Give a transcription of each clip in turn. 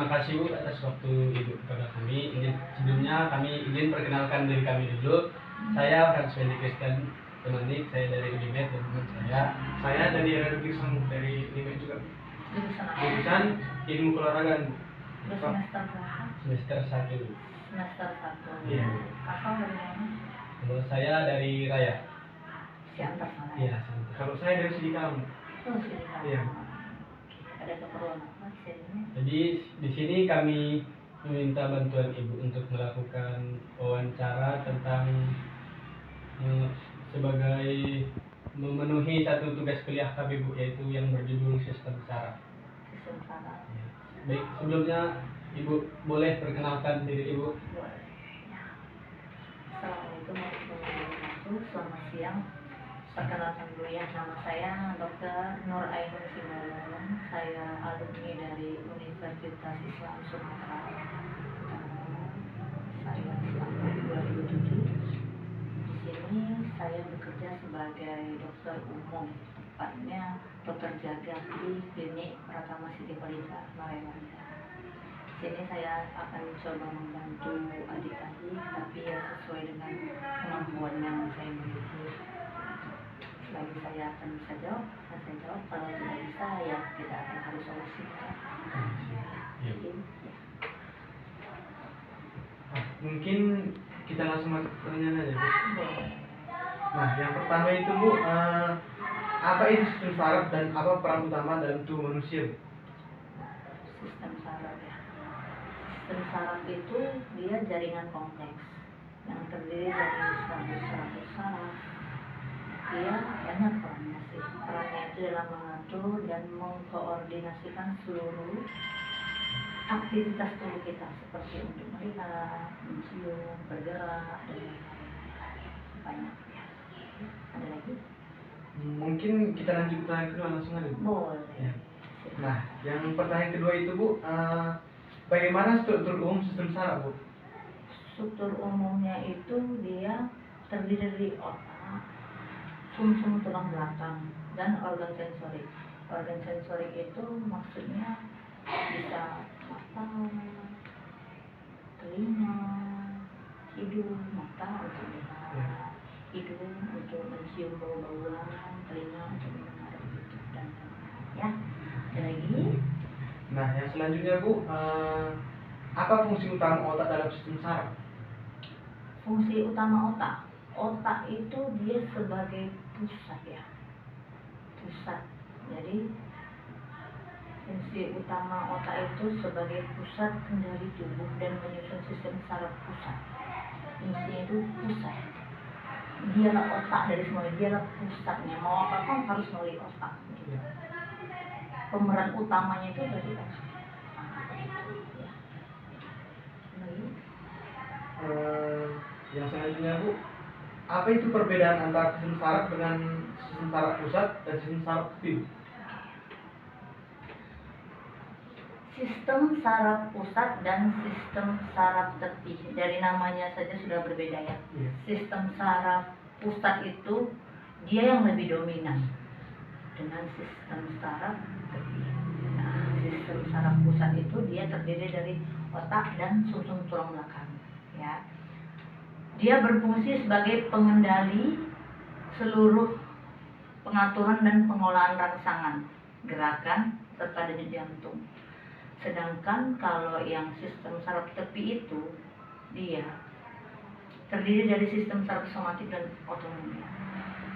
terima kasih Bu atas waktu Ibu kepada kami. Sebelumnya kami izin perkenalkan diri kami dulu. Saya Frans Wendy Kristen Temanik, saya dari Unimed dan teman Saya dari Radul Kirsan dari Unimed juga. Jurusan ilmu keolahragaan. Semester berapa? semester 1. Semester 1. Iya. Asal dari mana? Kalau saya dari Raya. Siantar sana. Iya, Kalau saya dari Sidikam. Oh, sini. Iya. Ada keperluan apa di sini? Jadi di sini kami meminta bantuan Ibu untuk melakukan wawancara tentang sebagai memenuhi satu tugas kuliah kami Bu, yaitu yang berjudul sistem saraf. Sistem saraf. Ya. Baik, sebelumnya Ibu boleh perkenalkan diri Ibu. Boleh. Ya. Assalamualaikum warahmatullahi wabarakatuh. Selamat siang. Perkenalkan dulu ya, nama saya Dr. Nur Ainun Simbolon. Saya alumni dari Universitas Islam Sumatera. Saya sampai 2007. Di sini saya bekerja sebagai dokter umum, tepatnya dokter jaga di klinik Pratama Siti Khadijah, Maremanda. Di sini saya akan coba membantu adik-adik, tapi ya sesuai dengan kemampuan yang saya miliki. Selagi saya akan bisa jawab, saya jawab. Kalau tidak bisa, ya kita akan harus solusi. Ya. Mungkin kita langsung masuk ke pertanyaan aja, Bu. Boleh. Nah, yang pertama itu Bu, apa itu sistem saraf dan apa peran utama dalam tubuh manusia? Sistem saraf ya. Sistem saraf itu dia jaringan kompleks yang terdiri dari seratus saraf. Dia banyak perannya sih. Perannya itu dalam mengatur dan mengkoordinasikan seluruh aktivitas tubuh kita, seperti untuk melihat, mencium, bergerak, dan banyak ya. Ada lagi? Mungkin kita lanjut ke pertanyaan kedua langsung aja, Bu. Boleh. Ya. Nah, yang pertanyaan kedua itu Bu, bagaimana struktur umum sistem saraf, Bu? Struktur umumnya itu dia terdiri dari otak, sumsum tulang belakang, dan organ sensori. Organ sensori itu maksudnya bisa mata, telinga, hidung, mata untuk melihat, hidung untuk mencium bau-bauan, telinga untuk mendengar gitu, dan ya. Ada lagi? Nah, yang selanjutnya Bu, apa fungsi utama otak dalam sistem saraf? Fungsi utama otak itu dia sebagai pusat ya, pusat. Jadi fungsi utama otak itu sebagai pusat kendali tubuh dan menyusun sistem saraf pusat. Fungsinya itu pusat. Dialah otak dari semuanya, dialah pusatnya. Mau apa-apa harus melalui otak gitu. Pemeran utamanya itu dari otak. Ya. Lagi? Yang selanjutnya Bu, apa itu perbedaan antara sistem saraf dengan sistem saraf pusat dan sistem saraf tepi? Sistem saraf pusat dan sistem saraf tepi, dari namanya saja sudah berbeda ya. Iya. Sistem saraf pusat itu dia yang lebih dominan dengan sistem saraf tepi. Nah, sistem saraf pusat itu dia terdiri dari otak dan sumsum tulang belakang ya. Dia berfungsi sebagai pengendali seluruh pengaturan dan pengolahan rangsangan, gerakan, serta denyut jantung. Sedangkan kalau yang sistem saraf tepi itu dia terdiri dari sistem saraf somatik dan otonom.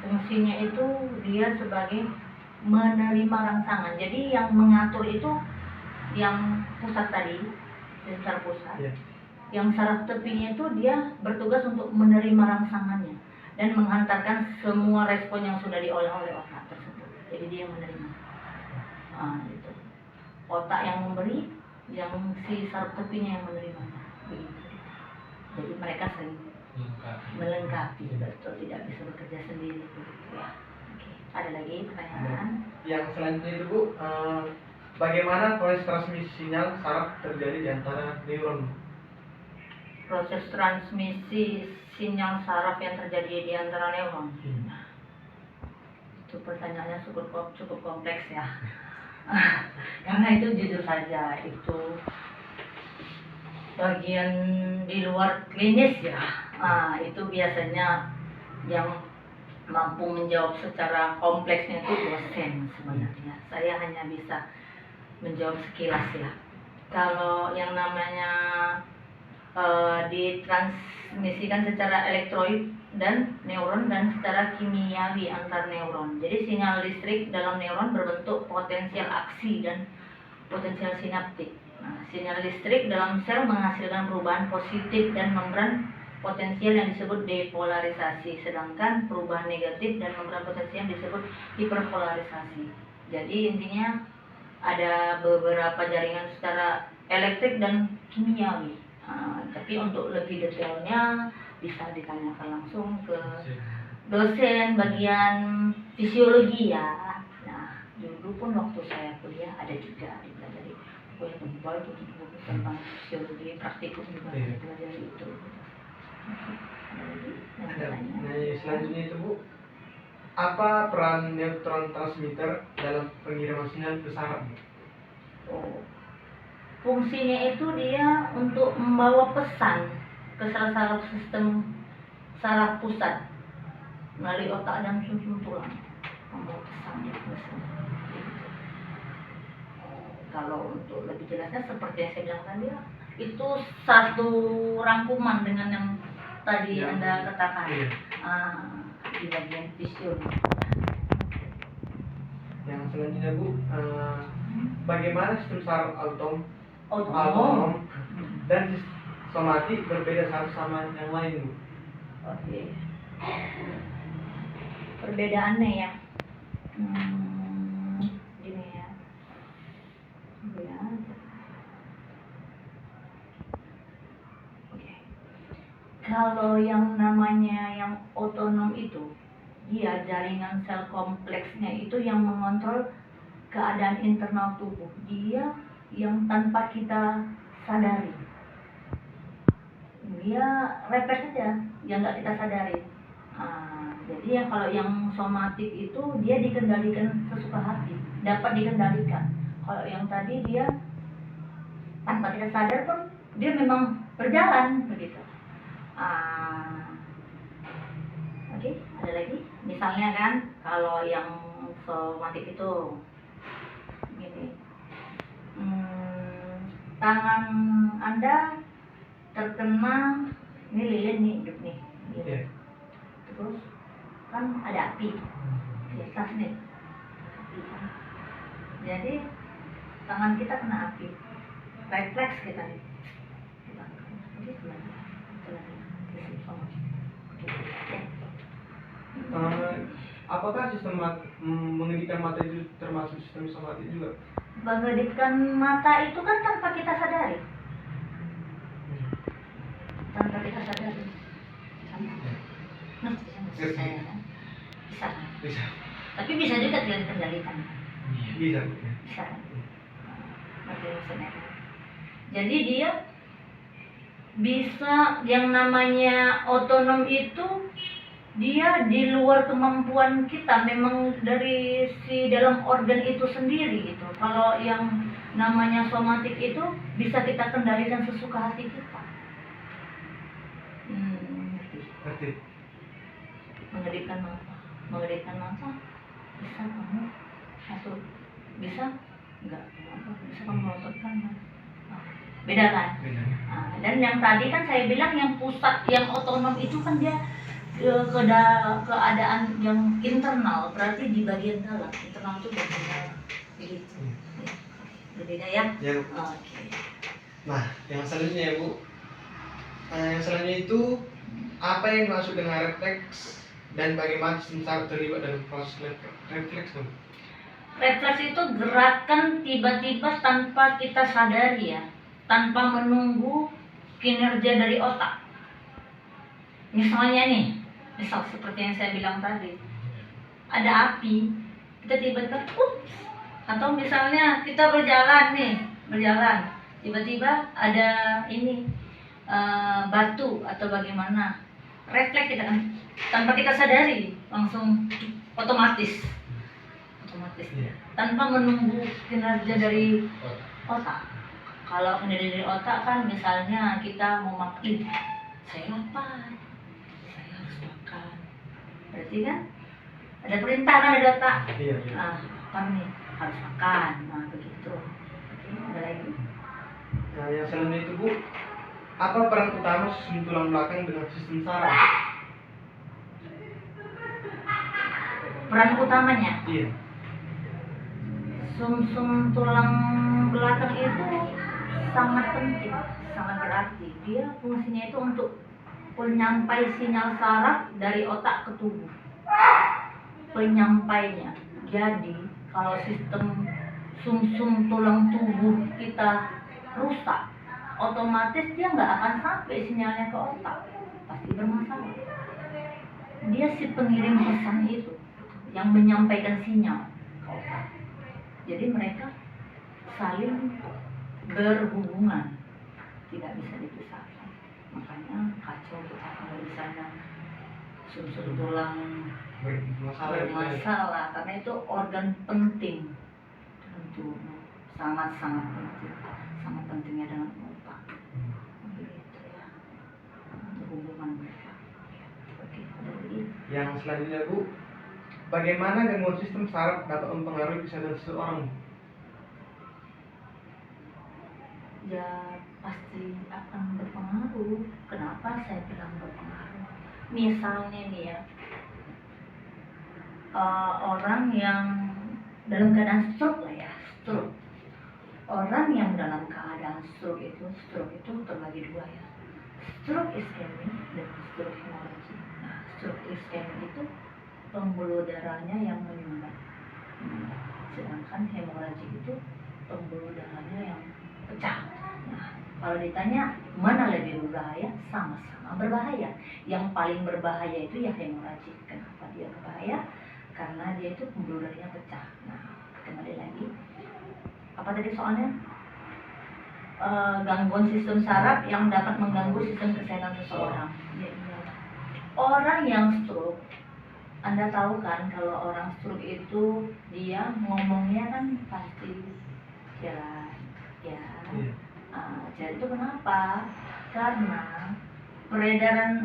Fungsinya itu dia sebagai menerima rangsangan. Jadi yang mengatur itu yang pusat tadi, sistem saraf pusat. Iya. Yang saraf tepinya itu dia bertugas untuk menerima rangsangannya dan menghantarkan semua respon yang sudah diolah oleh otak tersebut. Jadi dia menerima. Gitu. Otak yang memberi, yang si saraf tepinya yang menerima. Begitu. Jadi mereka sering melengkapi, betul, tidak bisa bekerja sendiri. Ya. Oke. Ada lagi pertanyaan? Yang selanjutnya itu Bu, bagaimana proses transmisi sinyal saraf terjadi di antara neuron? Proses transmisi sinyal saraf yang terjadi di antara neuron. Itu pertanyaannya cukup kompleks ya. Karena itu jujur saja itu bagian di luar klinis ya, itu biasanya yang mampu menjawab secara kompleksnya itu dosen sebenarnya. Saya hanya bisa menjawab sekilas ya. Kalau yang namanya ditransmisikan secara elektroid dan neuron dan secara kimiawi antar neuron. Jadi sinyal listrik dalam neuron berbentuk potensial aksi dan potensial sinaptik. Nah, sinyal listrik dalam sel menghasilkan perubahan positif dan membran potensial yang disebut depolarisasi, sedangkan perubahan negatif dan membran potensial yang disebut hiperpolarisasi. Jadi intinya ada beberapa jaringan secara elektrik dan kimiawi. Tapi untuk lebih detailnya bisa ditanyakan langsung ke dosen bagian fisiologi ya. Nah, dulu pun waktu saya kuliah ada juga dipelajari kuliah tebal buku tentang fisiologi, praktikum juga dipelajari itu. Ada. Nah, selanjutnya itu Bu, apa peran neutron transmitter dalam pengiriman sinyal ke saraf? Fungsinya itu dia untuk membawa pesan ke saraf sistem saraf pusat melalui otak dan susun tulang, membawa pesan di pusat. Kalau untuk lebih jelasnya seperti yang saya bilang tadi, itu satu rangkuman dengan yang tadi Anda katakan di bagian fisiologi. Yang selanjutnya Bu, bagaimana sistem saraf autonom dan somatik berbeda satu sama yang lain Bu? Oke. Perbedaannya ya, gini ya. Oke. Kalau yang namanya yang otonom itu, dia jaringan sel kompleksnya itu yang mengontrol keadaan internal tubuh. Dia yang tanpa kita sadari. Dia refleks saja, yang nggak kita sadari. Jadi yang kalau yang somatik itu dia dikendalikan sesuka hati, dapat dikendalikan. Kalau yang tadi dia tanpa kita sadar pun dia memang berjalan begitu. Oke, ada lagi. Misalnya kan kalau yang somatik itu gini, tangan Anda terkena ini lilin nih hidup nih, gitu. Terus kan ada api di atas nih, jadi tangan kita kena api, refleks kita nih. Apakah sistem mengedipkan mata itu termasuk sistem somatik juga? Mengedipkan mata itu kan tanpa kita sadari. Tanpa kita sadari. Bisa. Tapi bisa juga tidak dikendalikan. Bisa. Jadi dia bisa, yang namanya otonom itu dia di luar kemampuan kita, memang dari si dalam organ itu sendiri gitu. Kalau yang namanya somatik itu bisa kita kendalikan sesuka hati kita. Ngerti. Mengedipkan mata bisa kamu masuk, bisa enggak, bisa kamu melototkan. Beda kan? Dan yang tadi kan saya bilang yang pusat yang otonom itu kan dia keadaan yang internal, berarti di bagian dalam. Internal itu bagian dalam begitu. Berbeda ya? Oke. Nah, yang selanjutnya ya Bu, yang selanjutnya itu apa yang dimaksud dengan refleks dan bagaimana sistem saraf terlibat dalam proses refleks Bu? Refleks itu gerakan tiba-tiba tanpa kita sadari ya, tanpa menunggu kinerja dari otak. Misalnya nih, misal seperti yang saya bilang tadi, ada api, kita tiba-tiba atau misalnya kita berjalan, tiba-tiba ada ini batu atau bagaimana, refleks kita kan tanpa kita sadari langsung otomatis tanpa menunggu kinerja dari otak. Kalau kendali dari otak kan misalnya kita mau makan, saya lapar, saya harus makan. Berarti kan ada perintah kan dari otak. Iya. Lapar nih, harus makan. Nah begitu. Oke, ada lagi. Nah, yang selanjutnya itu Bu, apa peran utama sistem tulang belakang dengan sistem saraf? Peran utamanya, Iya. sumsum tulang belakang itu sangat penting, sangat berarti. Dia fungsinya itu untuk penyampai sinyal saraf dari otak ke tubuh. Penyampainya. Jadi kalau sistem sumsum tulang tubuh kita rusak, otomatis dia nggak akan sampai sinyalnya ke otak, pasti bermasalah. Dia si pengirim pesan itu yang menyampaikan sinyal ke otak. Jadi mereka saling berhubungan, tidak bisa dipisahkan. Makanya kacau kita kalau di sana sumsum tulang bermasalah, karena itu organ penting untuk sangat-sangat penting, sangat pentingnya dengan otak. Begitu ya, untuk hubungan mereka. Oke, jadi Yang selanjutnya Bu, bagaimana gangguan sistem saraf dapat mempengaruhi kesehatan seseorang? ya pasti akan berpengaruh. Kenapa saya bilang berpengaruh? Misalnya nih ya, orang yang dalam keadaan stroke lah ya, stroke. Orang yang dalam keadaan stroke itu terbagi dua ya. Stroke iskemik dan stroke hemorrhagik. Nah, stroke iskemik itu pembuluh darahnya yang menyumbat. Sedangkan hemorrhagik itu pembuluh darahnya yang pecah. Nah, kalau ditanya mana lebih berbahaya, sama-sama berbahaya. Yang paling berbahaya itu ya hemorrhagik. Kenapa dia berbahaya? Karena dia itu pembuluh darahnya pecah. Nah, kembali lagi, apa tadi soalnya? Gangguan sistem saraf yang dapat mengganggu sistem kesehatan seseorang. Orang yang stroke, Anda tahu kan kalau orang stroke itu dia ngomongnya kan pasti ya. Jadi itu kenapa? Karena peredaran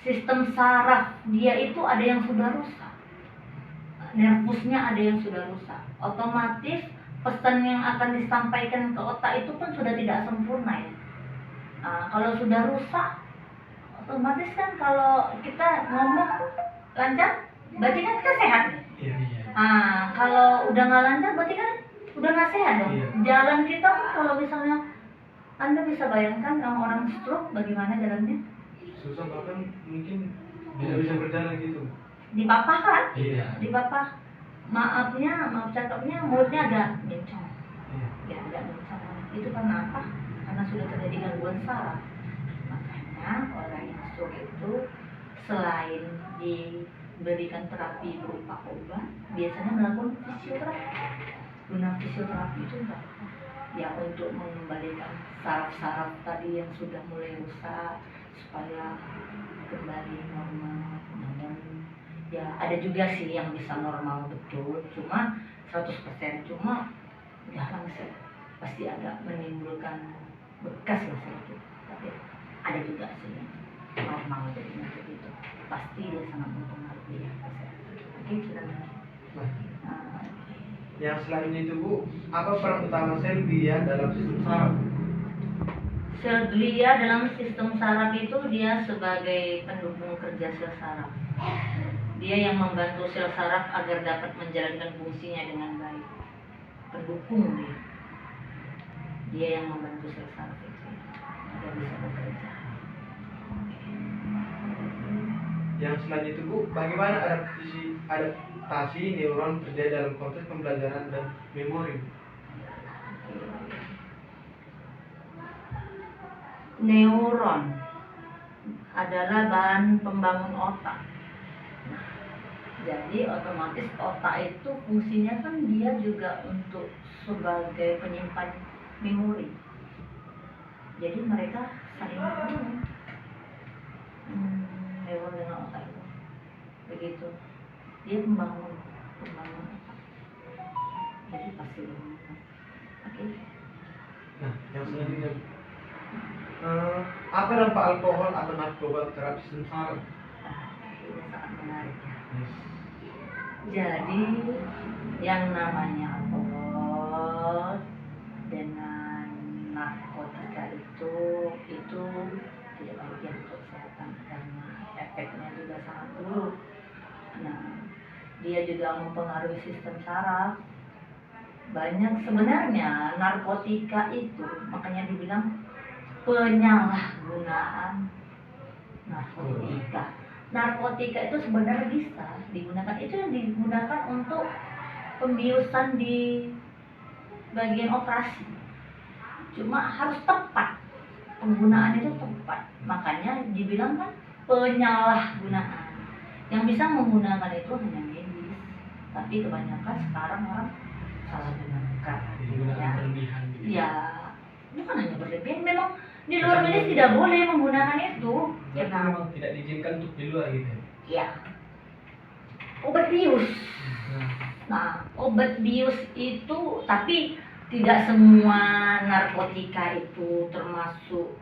sistem saraf dia itu ada yang sudah rusak, nervusnya ada yang sudah rusak. Otomatis pesan yang akan disampaikan ke otak itu pun sudah tidak sempurna ya. Kalau sudah rusak, otomatis kan kalau kita ngomong lancar, berarti kan kita sehat. Iya. Kalau udah nggak lancar, berarti kan udah nggak sehat dong. Iya. Jalan kita kan kalau misalnya Anda bisa bayangkan orang stroke bagaimana jalannya? Susah, bahkan mungkin tidak bisa berjalan gitu. Dipapah kan? Iya. Dipapah. Maaf cakapnya mulutnya agak bencong. Iya. Ya agak bencong. Itu karena apa? Karena sudah terjadi gangguan saraf. Makanya orang yang stroke itu selain diberikan terapi berupa obat, biasanya melakukan fisioterapi. Guna fisioterapi itu apa? Ya untuk mengembalikan saraf-saraf tadi yang sudah mulai rusak supaya kembali normal. Namun ya ada juga sih yang bisa normal betul, cuma 100%, cuma jarang sih, pasti agak menimbulkan bekas lah sedikit. Tapi ada juga sih yang normal jadinya begitu. Pasti dia sangat mempengaruhi ya kesehatan. Oke, sudah lagi. Yang selanjutnya itu Bu, apa peran utama sel glia dalam sistem saraf? Sel glia dalam sistem saraf itu dia sebagai pendukung kerja sel saraf. Dia yang membantu sel saraf agar dapat menjalankan fungsinya dengan baik. Pendukung dia. Dia yang membantu sel saraf itu agar bisa bekerja. Yang selanjutnya itu Bu, bagaimana adaptasi neuron terjadi dalam konteks pembelajaran dan memori? Neuron adalah bahan pembangun otak. Jadi otomatis otak itu fungsinya kan dia juga untuk sebagai penyimpan memori. Jadi mereka saling berhubungan. Neuron dengan otak itu begitu. Dia pembangun otak. Jadi pasti berhubungan. Oke. Nah, yang selanjutnya, apa dampak alkohol atau narkoba terhadap sistem saraf? Ini sangat menarik ya. Jadi yang namanya alkohol dengan narkotika itu tidak baik ya untuk kesehatan karena efeknya juga sangat buruk. Nah, dia juga mempengaruhi sistem saraf. Banyak sebenarnya narkotika itu, makanya dibilang penyalahgunaan narkotika. Narkotika itu sebenarnya bisa digunakan, itu yang digunakan untuk pembiusan di bagian operasi. Cuma harus tepat, penggunaan itu tepat. Makanya dibilang kan penyalahgunaan. Yang bisa menggunakan itu hanya medis, tapi kebanyakan sekarang orang salah gunakan. Penggunaan berlebihan gitu. Ya, bukan hanya berlebihan, memang di luar medis tidak boleh menggunakan itu. Berarti memang tidak diizinkan untuk di luar gitu. Ya, obat bius. Nah, Nah, obat bius itu, tapi tidak semua narkotika itu termasuk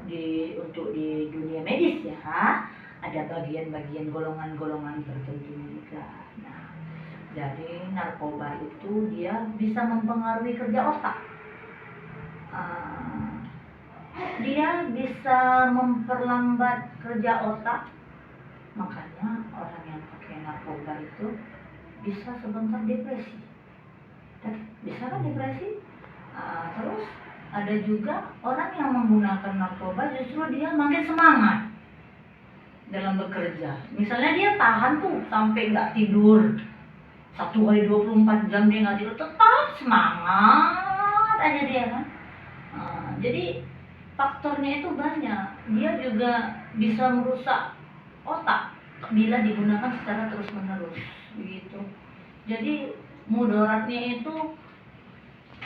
untuk di dunia medis ya. Ada bagian-bagian golongan-golongan tertentu juga. Nah, jadi narkoba itu dia bisa mempengaruhi kerja otak. Dia bisa memperlambat kerja otak. Makanya orang yang pakai narkoba itu bisa sebentar depresi. Dan bisa kan depresi? Terus ada juga orang yang menggunakan narkoba justru dia makin semangat dalam bekerja. Misalnya dia tahan tuh sampai nggak tidur 1 kali 24 jam dia nggak tidur, tetap semangat aja dia kan. Jadi faktornya itu banyak. Dia juga bisa merusak otak bila digunakan secara terus-menerus begitu. Jadi mudaratnya itu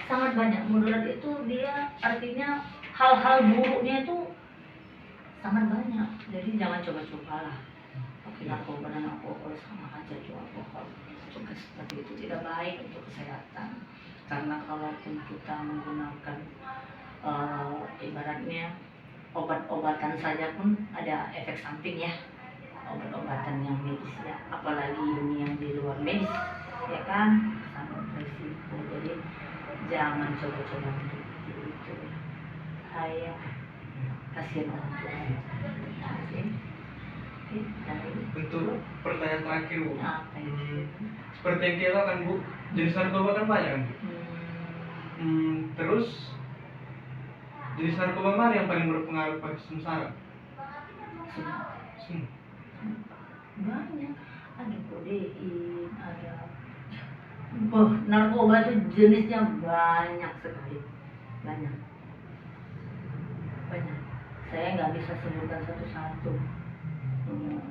sangat banyak. Mudarat itu dia artinya hal-hal buruknya itu sangat banyak. Jadi jangan coba-coba lah pakai narkoba dan alkohol, sama aja tuh alkohol. Juga seperti itu tidak baik untuk kesehatan. Karena kalaupun kita menggunakan ibaratnya obat-obatan saja pun ada efek samping ya, obat-obatan yang medis ya, apalagi ini yang di luar medis ya kan, sangat berisiko. Jadi jangan coba-coba untuk itu ya. Saya kasihan orang tua. Untuk pertanyaan terakhir Bu, Apa itu? seperti yang kita tahu kan Bu, jenis narkoba kan banyak kan Bu. Terus jenis narkoba mana yang paling berpengaruh pada sistem saraf? Semua. Banyak, ada kodein, ada narkoba itu jenisnya banyak sekali, banyak. Saya nggak bisa sebutkan satu-satu.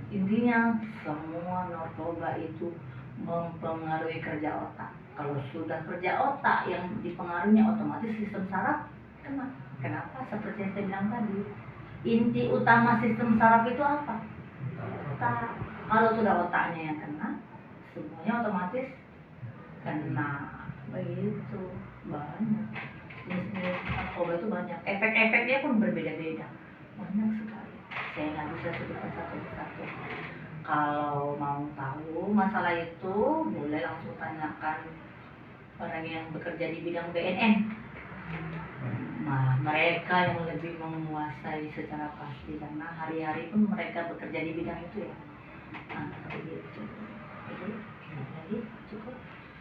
Intinya semua narkoba itu mempengaruhi kerja otak. Kalau sudah kerja otak yang dipengaruhinya, otomatis sistem saraf kena. Kenapa? Seperti yang saya bilang tadi, inti utama sistem saraf itu apa? Otak. Kalau sudah otaknya yang kena, semuanya otomatis kena. Begitu banyak. Jenis narkoba itu banyak. Efek-efeknya pun berbeda-beda. Banyak sekali. Saya nggak bisa sebutkan satu-satu. Kalau mau tahu masalah itu, boleh langsung tanyakan orang yang bekerja di bidang BNN. Nah, mereka yang lebih menguasai secara pasti karena hari-hari pun mereka bekerja di bidang itu ya. Nah, begitu. Jadi cukup.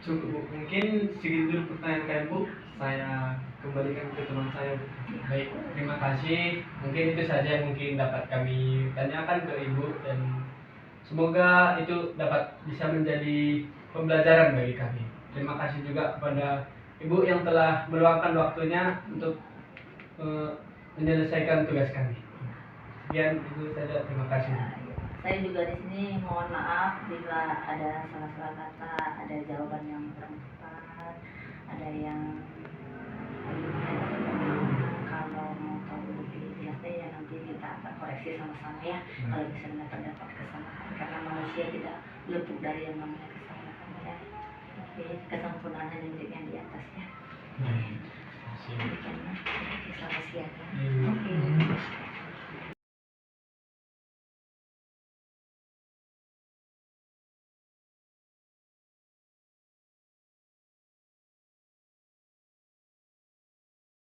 Cukup Bu. Mungkin segitu dulu pertanyaan kalian Bu. Saya kembalikan ke teman saya Bu. baik, terima kasih. Mungkin itu saja yang mungkin dapat kami tanyakan ke Ibu, dan semoga itu dapat bisa menjadi pembelajaran bagi kami. Terima kasih juga kepada Ibu yang telah meluangkan waktunya untuk menyelesaikan tugas kami. Sekian itu saja, terima kasih. Saya juga di sini mohon maaf bila ada salah-salah kata, ada jawaban yang kurang tepat, ada yang kalau mau tahu lebih jelasnya ya nanti kita akan koreksi sama-sama ya. Kalau misalnya terdapat kesalahan, karena manusia tidak luput dari yang namanya kesalahan ya. Oke, kesempurnaan hanya milik yang di atas ya. Terima kasih.